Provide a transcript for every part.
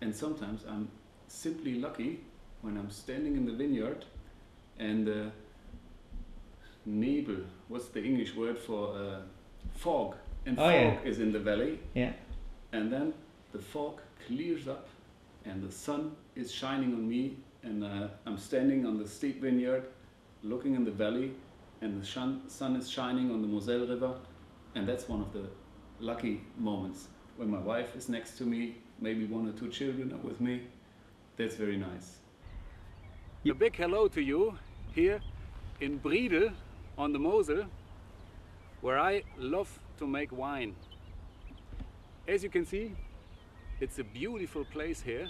And sometimes I'm simply lucky when I'm standing in the vineyard and Nebel, what's the English word for fog? And fog is in the valley. Yeah. And then the fog clears up and the sun is shining on me, and I'm standing on the steep vineyard looking in the valley, and the sun is shining on the Mosel River, and that's one of the lucky moments when my wife is next to me, maybe 1 or 2 children are with me. That's very nice. A big hello to you here in Riedel on the Mosel, where I love to make wine. As you can see, it's a beautiful place here,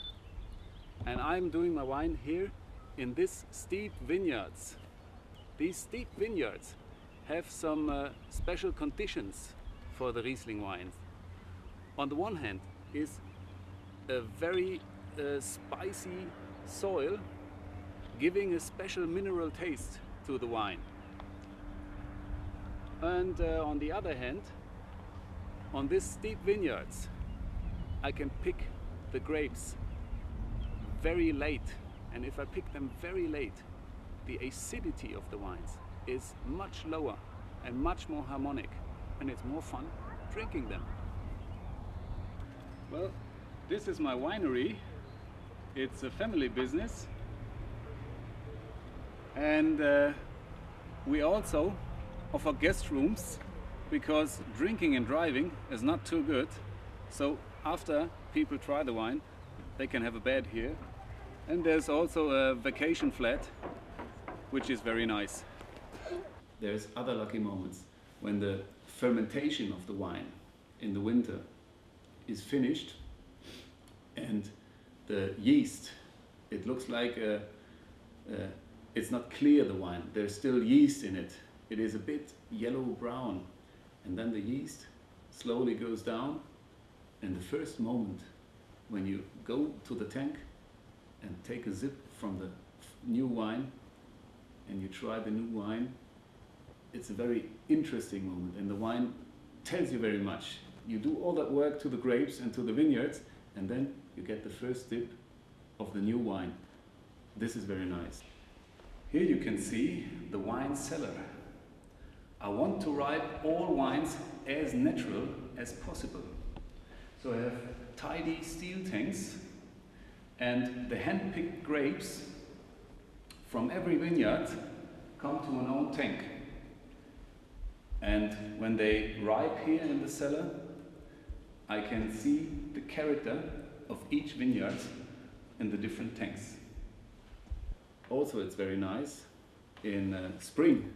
and I'm doing my wine here in these steep vineyards. These steep vineyards have some special conditions for the Riesling wines. On the one hand is a very spicy soil, giving a special mineral taste to the wine. And on the other hand, on these steep vineyards, I can pick the grapes very late. And if I pick them very late, the acidity of the wines is much lower and much more harmonic, and it's more fun drinking them. Well, this is my winery. It's a family business, and we also offer guest rooms, because drinking and driving is not too good. So after people try the wine, they can have a bed here. And there's also a vacation flat, which is very nice. There's other lucky moments when the fermentation of the wine in the winter is finished, and the yeast, it looks like it's not clear, the wine. There's still yeast in it. It is a bit yellow-brown, and then the yeast slowly goes down, and the first moment when you go to the tank and take a sip from the new wine and you try the new wine, it's a very interesting moment, and the wine tells you very much. You do all that work to the grapes and to the vineyards, and then you get the first sip of the new wine. This is very nice. Here you can see the wine cellar. I want to ripe all wines as natural as possible. So I have tidy steel tanks, and the hand-picked grapes from every vineyard come to an own tank. And when they ripe here in the cellar, I can see the character of each vineyard in the different tanks. Also, it's very nice in spring.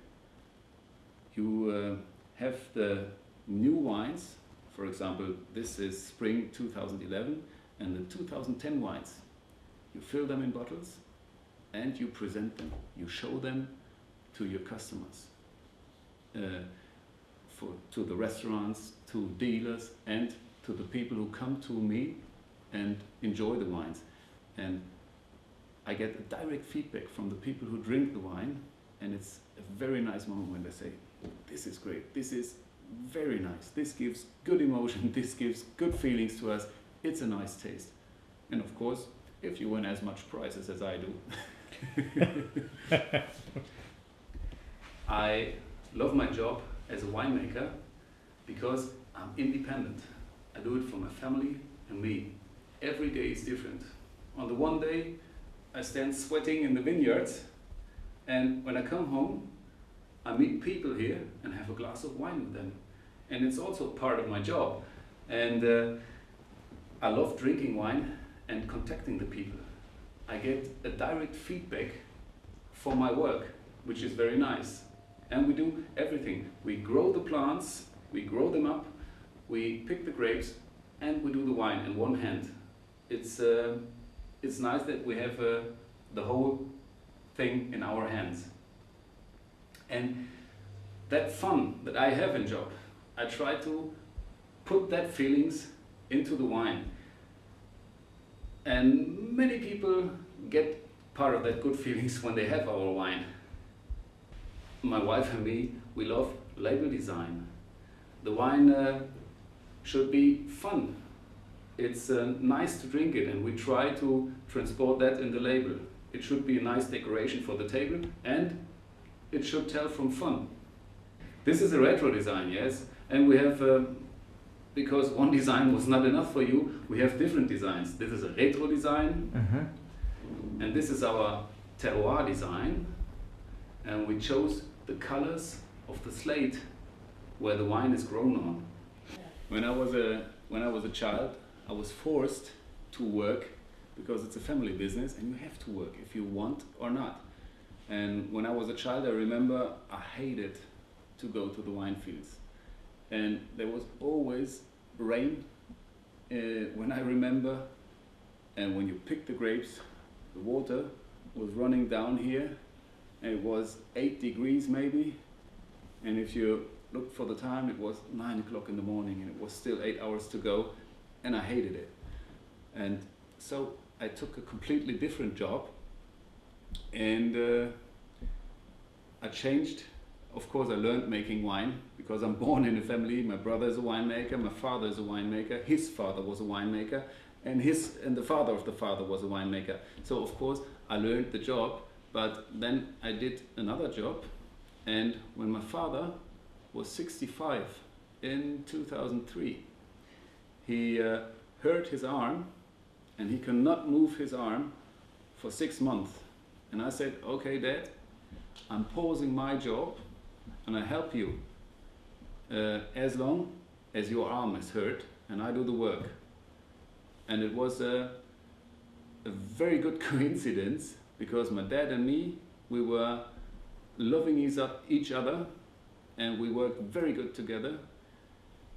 You have the new wines. For example, this is spring 2011, and the 2010 wines. You fill them in bottles and you present them. You show them to your customers, to the restaurants, to dealers, and to the people who come to me and enjoy the wines. And I get a direct feedback from the people who drink the wine, and it's a very nice moment when they say, "This is great, this is very nice, this gives good emotion, this gives good feelings to us, it's a nice taste." And of course, if you win as much prizes as I do. I love my job as a winemaker because I'm independent. I do it for my family and me. Every day is different. On the one day, I stand sweating in the vineyards, and when I come home, I meet people here and have a glass of wine with them. And it's also part of my job. And I love drinking wine and contacting the people. I get a direct feedback for my work, which is very nice. And we do everything. We grow the plants, we grow them up, we pick the grapes, and we do the wine in one hand. It's nice that we have the whole thing in our hands. And that fun that I have in job, I try to put that feelings into the wine. And many people get part of that good feelings when they have our wine. My wife and me, we love label design. The wine should be fun. it's nice to drink it, and we try to transport that in the label. It should be a nice decoration for the table, and it should tell from fun. This is a retro design, yes, and we have, because one design was not enough for you, we have different designs. This is a retro design, and this is our terroir design, and we chose the colors of the slate where the wine is grown on. When I was a child, I was forced to work because it's a family business and you have to work if you want or not. And when I was a child, I remember I hated to go to the wine fields. And there was always rain when I remember. And when you pick the grapes, the water was running down here. And it was 8 degrees maybe. And if you looked for the time, it was 9 o'clock in the morning and it was still 8 hours to go. And I hated it. And so I took a completely different job. And I changed. Of course, I learned making wine because I'm born in a family. My brother is a winemaker, my father is a winemaker, his father was a winemaker, and the father of the father was a winemaker. So of course, I learned the job, but then I did another job. And when my father was 65 in 2003, he hurt his arm, and he cannot move his arm for 6 months. And I said, okay, Dad, I'm pausing my job and I help you as long as your arm is hurt and I do the work. And it was a very good coincidence because my dad and me, we were loving each other and we worked very good together.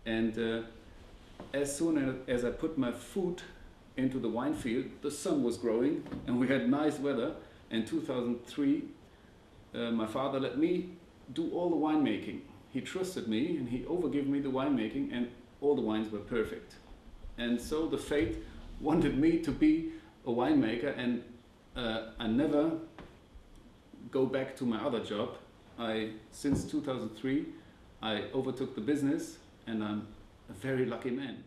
And as soon as I put my foot into the wine field, the sun was growing and we had nice weather. In 2003, my father let me do all the winemaking. He trusted me and he overgave me the winemaking and all the wines were perfect. And so the fate wanted me to be a winemaker, and I never go back to my other job. Since 2003, I overtook the business and I'm a very lucky man.